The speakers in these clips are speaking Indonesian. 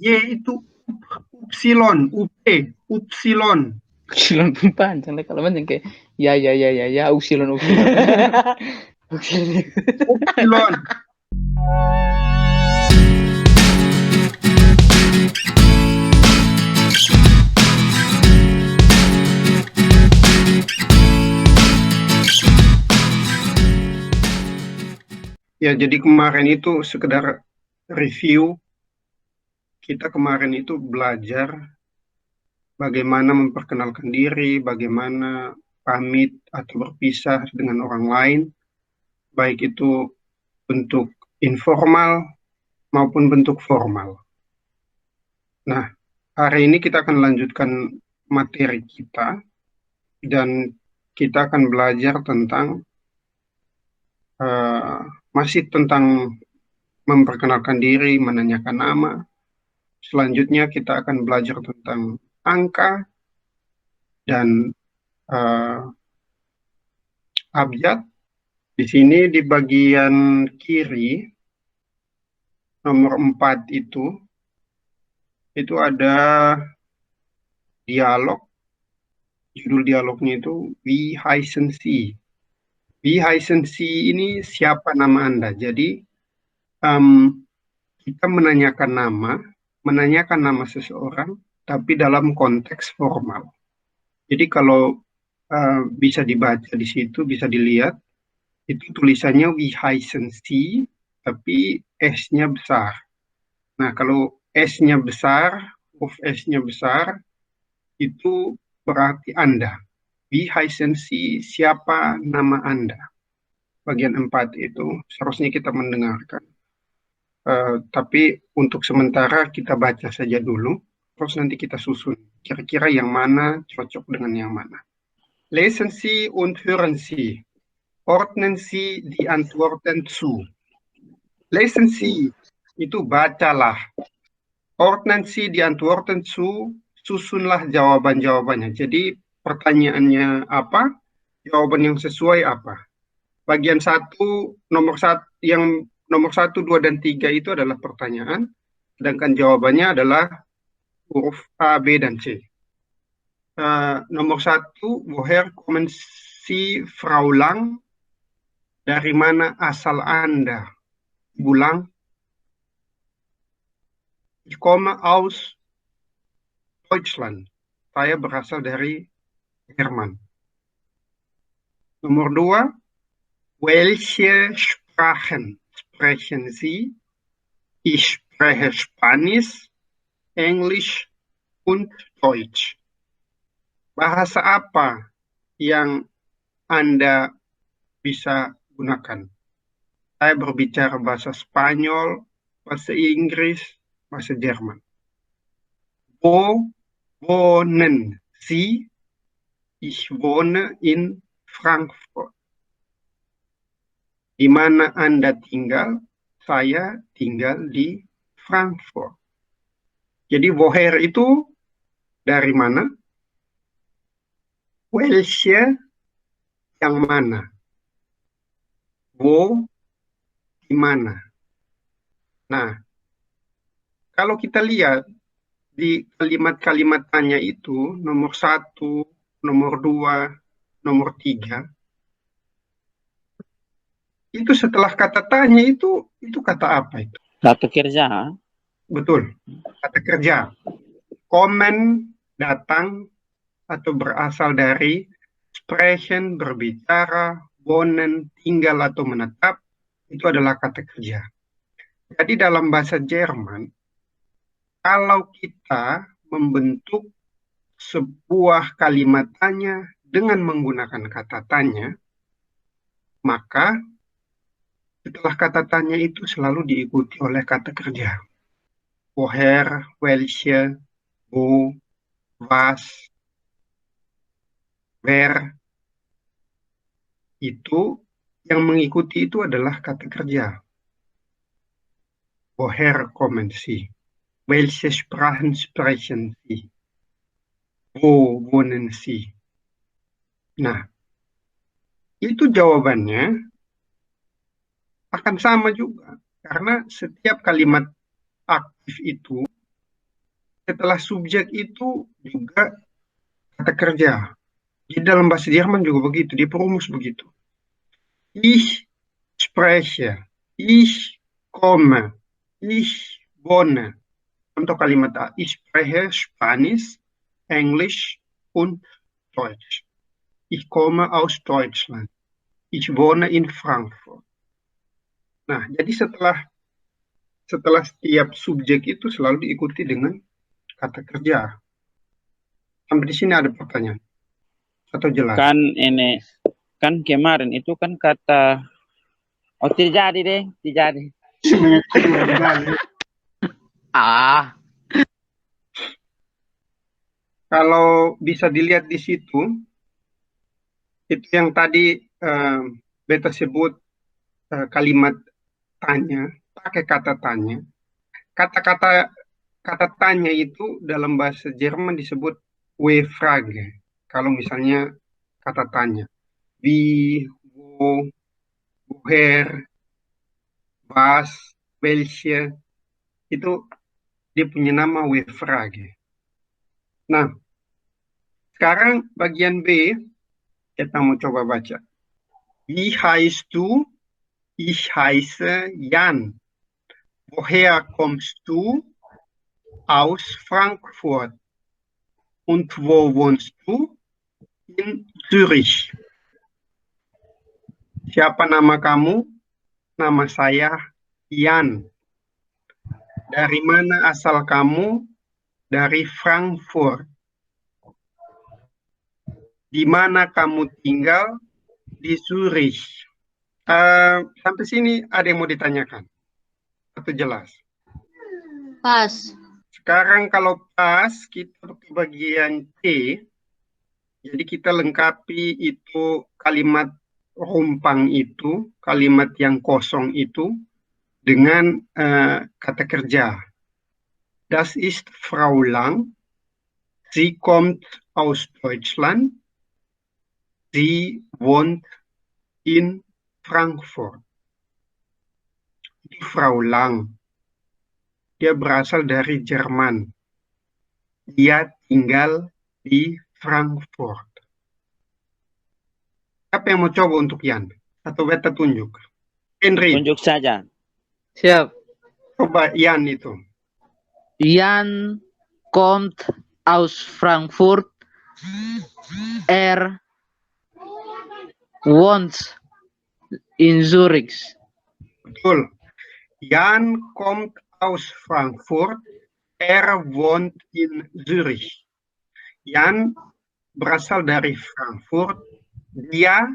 Y itu upsilon, up, upsilon. Upsilon pun panjang deh kalau macam kayak ya upsilon. Upsilon. Upsilon. Ya, jadi kemarin itu sekedar review. Kita kemarin itu belajar bagaimana memperkenalkan diri, bagaimana pamit atau berpisah dengan orang lain, baik itu bentuk informal maupun bentuk formal. Nah, hari ini kita akan lanjutkan materi kita dan kita akan belajar tentang masih tentang memperkenalkan diri, menanyakan nama. Selanjutnya kita akan belajar tentang angka dan abjad. Di sini di bagian kiri nomor 4 itu ada dialog. Judul dialognya itu Wie heißen Sie? Wie heißen Sie ini siapa nama Anda? Jadi kita menanyakan nama seseorang, tapi dalam konteks formal. Jadi kalau bisa dibaca di situ, bisa dilihat, itu tulisannya Wie heißen Sie, tapi S-nya besar. Nah, kalau S-nya besar, huruf S-nya besar, itu berarti Anda. Wie heißen Sie, siapa nama Anda? Bagian 4 itu seharusnya kita mendengarkan. Tapi untuk sementara kita baca saja dulu, terus nanti kita susun. Kira-kira yang mana cocok dengan yang mana. Lesen Sie und hören Sie. Ordnen Sie die Antworten zu. Lesen Sie, itu bacalah. Ordnen Sie die Antworten zu, susunlah jawaban-jawabannya. Jadi pertanyaannya apa? Jawaban yang sesuai apa? Bagian nomor 1, 2, dan 3 itu adalah pertanyaan, sedangkan jawabannya adalah huruf A, B, dan C. Nomor 1, woher kommen Sie, Frau Lang? Dari mana asal Anda, Ibu Lang? Ich komme aus Deutschland. Saya berasal dari Jerman. Nomor 2, welche Sprachen sprechen Sie? Ich spreche Spanisch, Englisch, und Deutsch. Bahasa apa yang Anda bisa gunakan? Saya berbicara bahasa Spanyol, bahasa Inggris, bahasa Jerman. Wo wohnen Sie? Ich wohne in Frankfurt. Di mana Anda tinggal? Saya tinggal di Frankfurt. Jadi woher itu dari mana? Welche yang mana? Wo di mana? Nah, kalau kita lihat di kalimat-kalimat tanya itu, nomor 1, nomor 2, nomor 3, itu setelah kata tanya itu kata apa itu? Kata kerja. Betul, kata kerja. Komen, datang, atau berasal dari, sprechen, berbicara, wohnen, tinggal atau menetap, itu adalah kata kerja. Jadi dalam bahasa Jerman, kalau kita membentuk sebuah kalimat tanya dengan menggunakan kata tanya, maka setelah kata tanya itu selalu diikuti oleh kata kerja. Woher, welche, wo, was, where. Itu yang mengikuti itu adalah kata kerja. Woher kommen Sie? Welche Sprachen sprechen Sie? Wo wohnen Sie? Nah, itu jawabannya akan sama juga. Karena setiap kalimat aktif itu setelah subjek itu juga kata kerja. Di dalam bahasa Jerman juga begitu, dia perumus begitu. Ich spreche, ich komme, ich wohne. Contoh kalimat A, ich spreche Spanisch, Englisch und Deutsch. Ich komme aus Deutschland. Ich wohne in Frankfurt. Nah, jadi setelah setiap subjek itu selalu diikuti dengan kata kerja. Sampai di sini ada pertanyaan atau jelas? Kan ini kan kemarin itu kan kata tidak jadi deh, tidak jadi. Ah, Kalau bisa dilihat di situ, itu yang tadi beta sebut kalimat tanya, pakai kata tanya. Kata tanya itu dalam bahasa Jerman disebut W-Frage. Kalau misalnya kata tanya, wie, wo, woher, was, welche, itu dia punya nama W-Frage. Nah, sekarang bagian B, kita mau coba baca. Wie heißt du? Ich heiße Jan. Woher kommst du? Aus Frankfurt. Und wo wohnst du? In Zürich. Siapa nama kamu? Nama saya Jan. Dari mana asal kamu? Dari Frankfurt. Di mana kamu tinggal? Di Zurich. Sampai sini ada yang mau ditanyakan? Atau jelas? Pas. Sekarang kalau pas, kita ke bagian C. Jadi kita lengkapi itu kalimat rumpang itu, kalimat yang kosong itu, dengan kata kerja. Das ist Frau Lang. Sie kommt aus Deutschland. Sie wohnt in Frankfurt. Itu Frau Lang. Dia berasal dari Jerman. Dia tinggal di Frankfurt. Siapa yang mau coba untuk Yan? Atau beta tunjuk? Henry, Tunjuk saja. siap. coba Yan itu. Jan kommt aus Frankfurt. Er wohnt in Zurich. Betul. Jan kommt aus Frankfurt. Er wohnt in Zürich. Jan berasal dari Frankfurt. Dia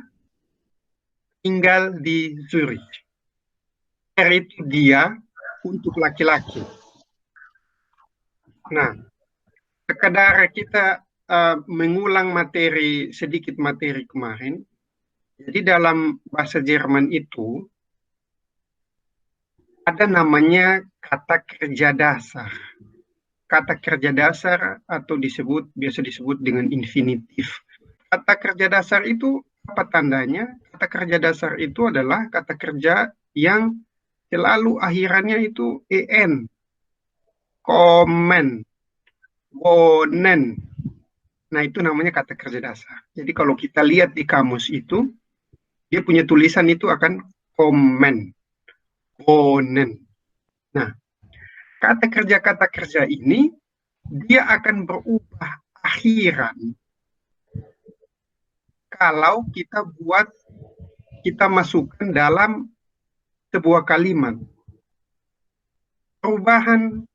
tinggal di Zurich. Er itu dia untuk laki-laki. Nah, sekedar kita mengulang sedikit materi kemarin. Jadi dalam bahasa Jerman itu ada namanya kata kerja dasar. Kata kerja dasar atau biasa disebut dengan infinitif. Kata kerja dasar itu apa tandanya? Kata kerja dasar itu adalah kata kerja yang selalu akhirannya itu en. Komen, wonen. Nah, itu namanya kata kerja dasar. Jadi kalau kita lihat di kamus itu, dia punya tulisan itu akan komen, wonen. Nah, kata kerja ini dia akan berubah akhiran kalau kita masukkan dalam sebuah kalimat. Perubahan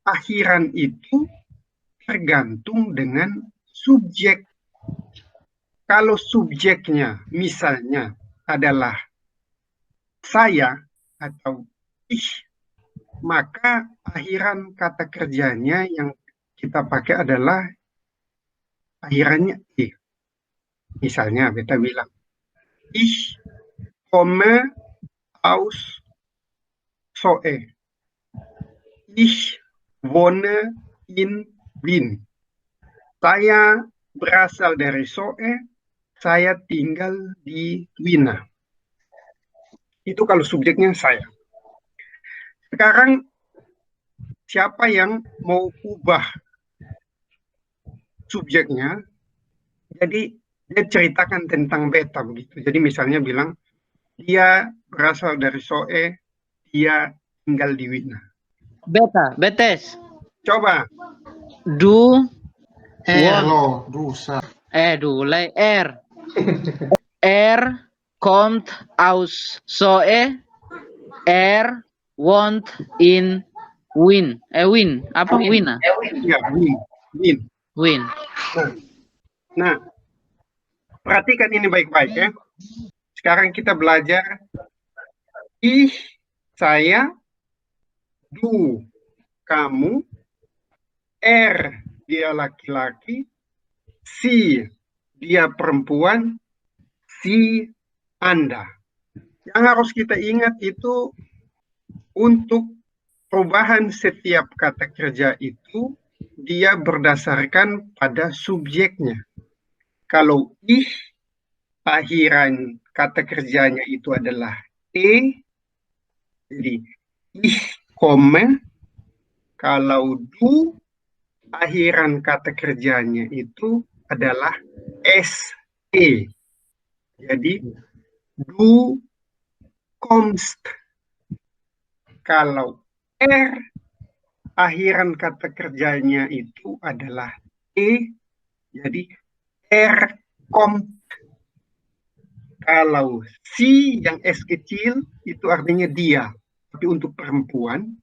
akhiran itu tergantung dengan subjek. Kalau subjeknya misalnya adalah saya atau ich, maka akhiran kata kerjanya yang kita pakai adalah akhirannya e. Misalnya beta bilang, ich komme aus Soe. Ich wohne in Wien. Saya berasal dari Soe, saya tinggal di Wina. Itu kalau subjeknya saya. Sekarang siapa yang mau ubah subjeknya. Jadi dia ceritakan tentang beta begitu. Jadi misalnya bilang dia berasal dari Soe, dia tinggal di Wina. Beta, betes. Coba. Du, want. Lo, rusa. Du, lei, kommt aus Soe, wohnt in Wien. Wien. Apa? Wina? Ya, Win. Wien. Nah, perhatikan ini baik-baik ya. Sekarang kita belajar ih, saya, du, kamu, dia laki-laki, si, dia perempuan, si, Anda. Yang harus kita ingat itu untuk perubahan setiap kata kerja itu dia berdasarkan pada subjeknya. Kalau ih, akhiran kata kerjanya itu adalah jadi ih, kalau du, akhiran kata kerjanya itu adalah se. Jadi du kommst. Kalau akhiran kata kerjanya itu adalah jadi kommt. Kalau si yang S kecil itu artinya dia. Tapi untuk perempuan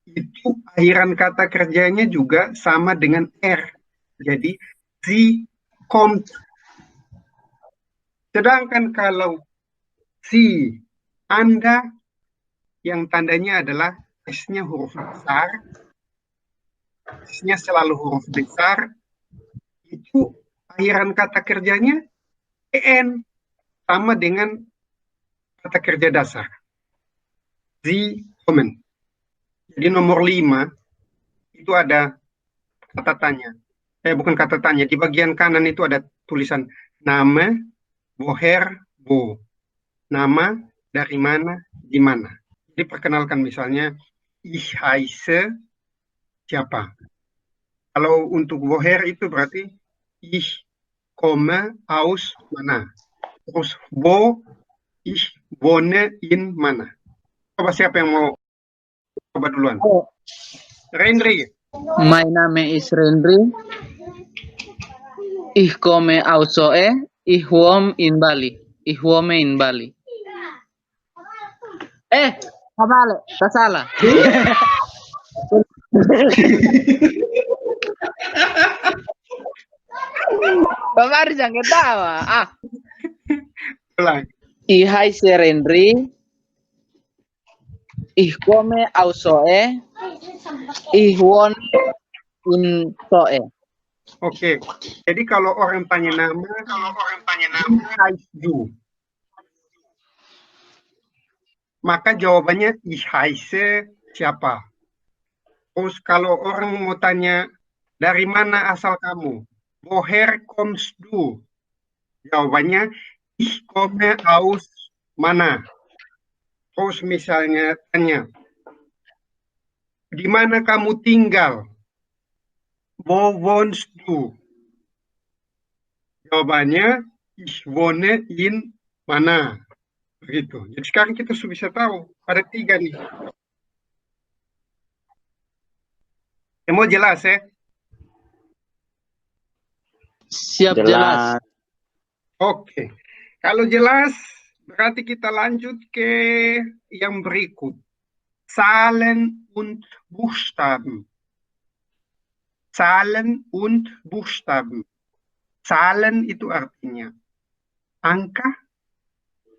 itu akhiran kata kerjanya juga sama dengan Jadi sie kommt. Sedangkan kalau si Anda yang tandanya adalah S-nya huruf besar, S-nya selalu huruf besar, itu akhiran kata kerjanya en, sama dengan kata kerja dasar. Sie kommen. Jadi nomor 5 itu ada kata tanya. Bukan kata tanya, di bagian kanan itu ada tulisan nama, woher, wo. Nama, dari mana, di mana. Jadi perkenalkan misalnya, ich heiße, siapa. Kalau untuk woher itu berarti, ich komme aus mana. Terus wo, ich wohne in mana. Coba siapa yang mau coba duluan? Rendri. My name is Rendri. Ich komme aus Soe. Ich wohne in Bali. Kabale, tak salah. Bapak harus jangan ketawa. Ulang. Ich heiße Rendri. Ich komme aus Soe. Ich wohne in Soe. Oke. Jadi kalau orang tanya nama, du. Maka jawabannya ich heiße siapa. Terus kalau orang mau tanya dari mana asal kamu, woher kommst du? Jawabannya ich komme aus mana. Terus misalnya tanya, di mana kamu tinggal? Wo wohnst du? Jawabannya ich wohne in mana. Begitu. Jadi sekarang kita sudah bisa tahu ada 3 nih. Mau jelas ya? Siap jelas. Oke. Kalau jelas berarti kita lanjut ke yang berikut. Zahlen und Buchstaben. Zahlen und Buchstaben. Zahlen itu artinya angka,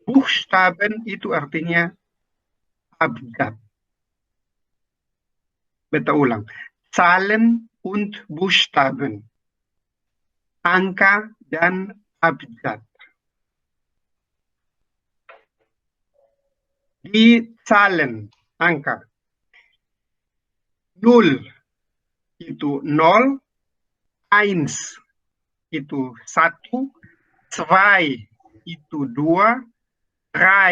Buchstaben itu artinya abjad. Beta ulang. Zahlen und Buchstaben. Angka dan abjad. Di Zahlen, angka. 0 itu 0, 1 itu 1, 2 itu 2, 3,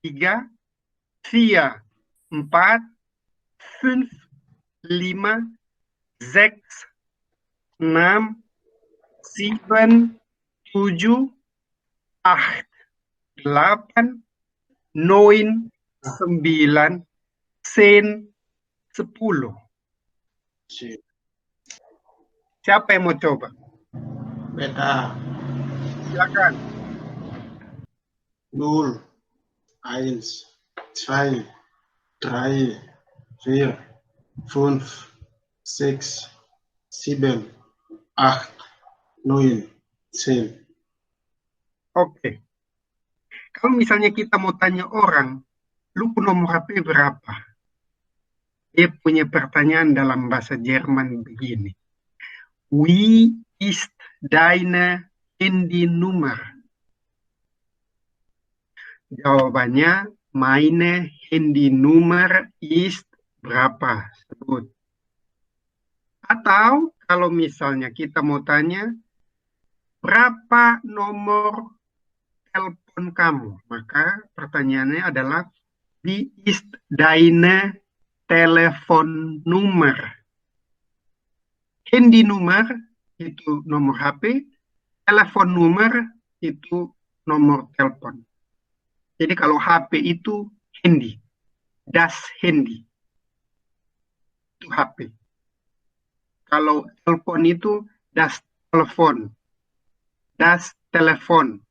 4, 5, 5, 6, 6, 7, 7, 8, 8, 9, 9, 10, 10. Siapa yang mau coba? Beta. Silakan. 0, 1, 2, 3, 4, 5, 6, 7, 8, 9, 10. Oke. Kalau misalnya kita mau tanya orang, lu nomor HP berapa? Dia punya pertanyaan dalam bahasa Jerman begini. Wie ist deine Handynummer? Jawabannya, meine Handynummer ist berapa? Sebut. Atau kalau misalnya kita mau tanya, berapa nomor telepon kamu? Maka pertanyaannya adalah, wie ist deine Telefonnummer? Handynummer itu nomor HP, telefonnummer itu nomor telepon. Jadi kalau HP itu handy, das Handy, itu HP. Kalau telepon itu das Telepon, das Telepon.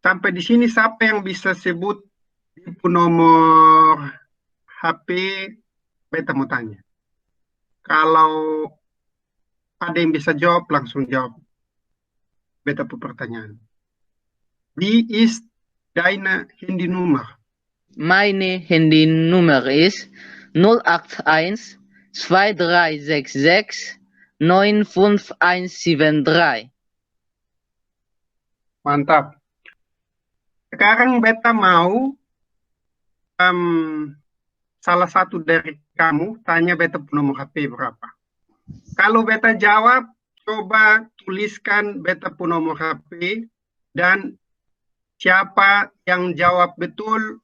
Sampai di sini siapa yang bisa sebut itu nomor HP? Beta mau tanya. Kalau ada yang bisa jawab, langsung jawab. Beta pu pertanyaan. Wie ist deine Handynummer? Meine Handynummer ist 081 2366 95173. Mantap. Sekarang beta mau salah satu dari kamu tanya beta nomor HP berapa. Kalau beta jawab, coba tuliskan beta nomor HP, dan siapa yang jawab betul,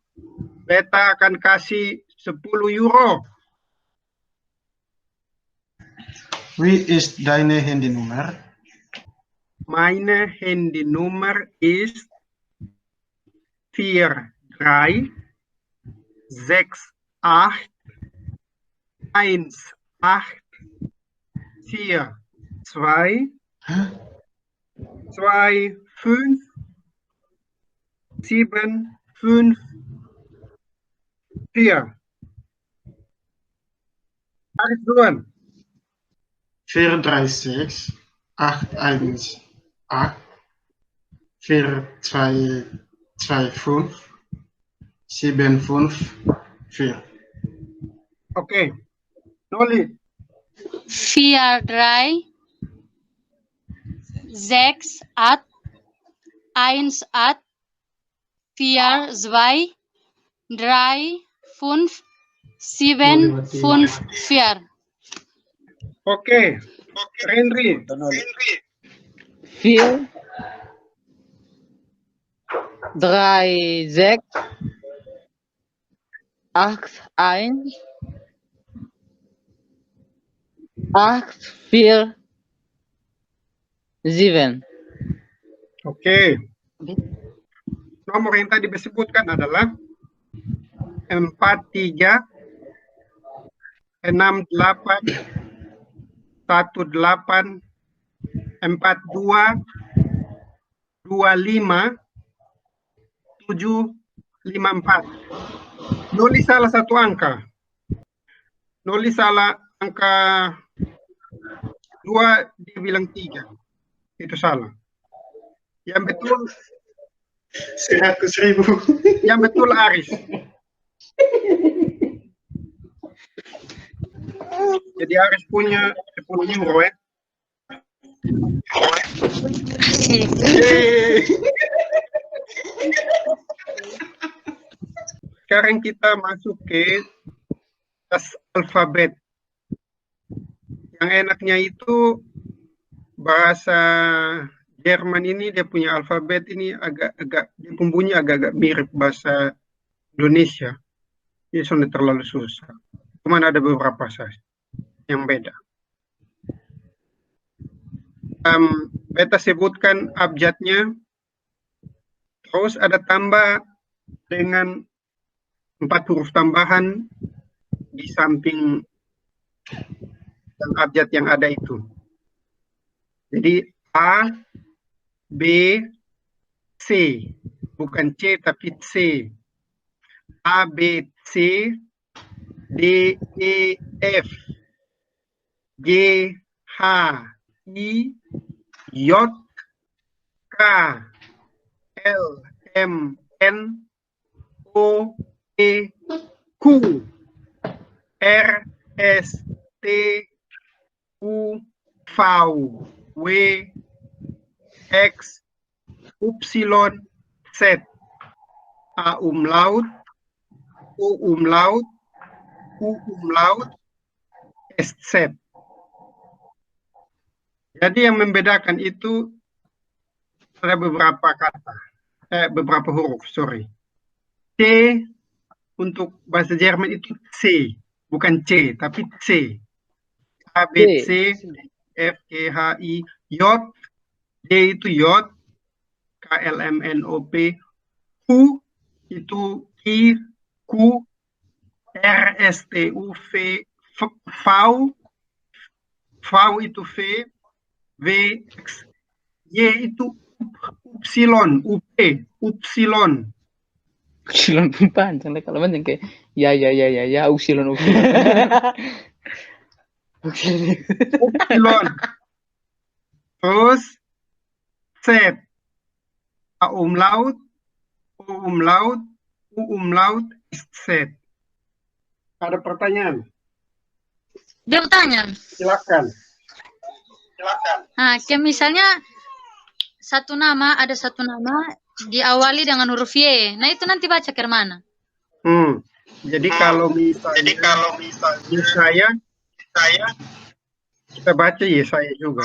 beta akan kasih 10 euro. Wie ist deine Handynummer? Meine Handynummer ist 4, 3, 6, 8, 1, 8, 4, 2, 2, 5, 7, 5, 4. Aris duluan. 4, 3, 6, 8, 1, 8, 4, 2, 2, 5, 7, 5, 4. Oke. Noli. 4, 3, 6, 8, 1, 8, 4, 2, 3, 5, 7, 5, 4. Oke. Henry. 4, 3, 6, 8, 1, 8, 4, 7. Oke. Nomor yang tadi disebutkan adalah 4, 3, 6, 8, 1, 8, 4, 2, 2, 5, 7, 5, 4. Noli salah satu angka. Noli salah angka 2, dia bilang 3. Itu salah. Yang betul 100.000. Yang betul Aris. Jadi Aris punya 10 euro ya. Yeay. Sekarang kita masuk ke tas alfabet. Yang enaknya itu bahasa Jerman ini, dia punya alfabet ini agak-agak, dia bunyi agak-agak mirip bahasa Indonesia. Ini sudah terlalu susah. Cuman ada beberapa saja yang beda. Beta sebutkan abjadnya, terus ada tambah dengan 4 huruf tambahan di samping yang abjad yang ada itu. Jadi A, B, C, bukan C tapi C. A, B, C, D, E, F, G, H, I, J, K, L, M, N, O, P, Q, R, S, T, U, V, W, X, Y, Z, A umlaut, U umlaut, U umlaut, SZ. Jadi yang membedakan itu ada beberapa kata, beberapa huruf, sorry. C untuk bahasa Jerman itu C, bukan C, tapi C. A, B, C, D, F, G, H, I, J, D itu J, K, L, M, N, O, P, Q itu I, Q, R, S, T, U, V, V, V itu V, V, X, Y itu Upsilon, UP, Upsilon. Upsilon pun panjang deh, kalau macam kayak ya, Upsilon. Upsilon. Terus Z, A umlaut, U umlaut, U umlaut, Z. Ada pertanyaan? Dia bertanya. Silakan. Nah, kayak misalnya ada satu nama diawali dengan huruf Y. Nah, itu nanti baca ke mana? Jadi kalau misalnya saya kita baca saya juga.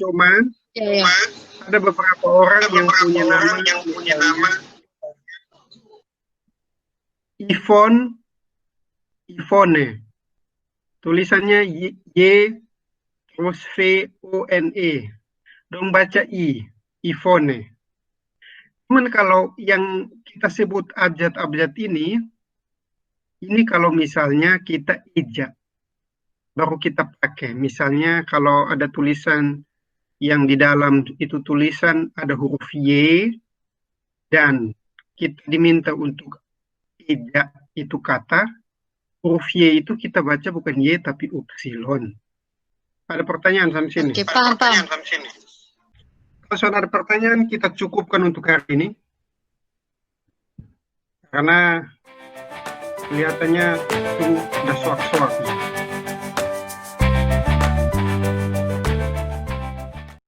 Cuman ada beberapa orang yang punya nama Ivone. Tulisannya Y terus V-O-N-E. Dong baca I, Ivone. Cuman kalau yang kita sebut abjad-abjad ini kalau misalnya kita ijak, baru kita pakai. Misalnya kalau ada tulisan yang di dalam itu tulisan ada huruf Y, dan kita diminta untuk ijak itu kata, huruf Y itu kita baca bukan Y tapi upsilon. Ada pertanyaan sampai sini? Oke, paham. Kalau ada pertanyaan, kita cukupkan untuk hari ini. Karena kelihatannya itu sudah suak-suak.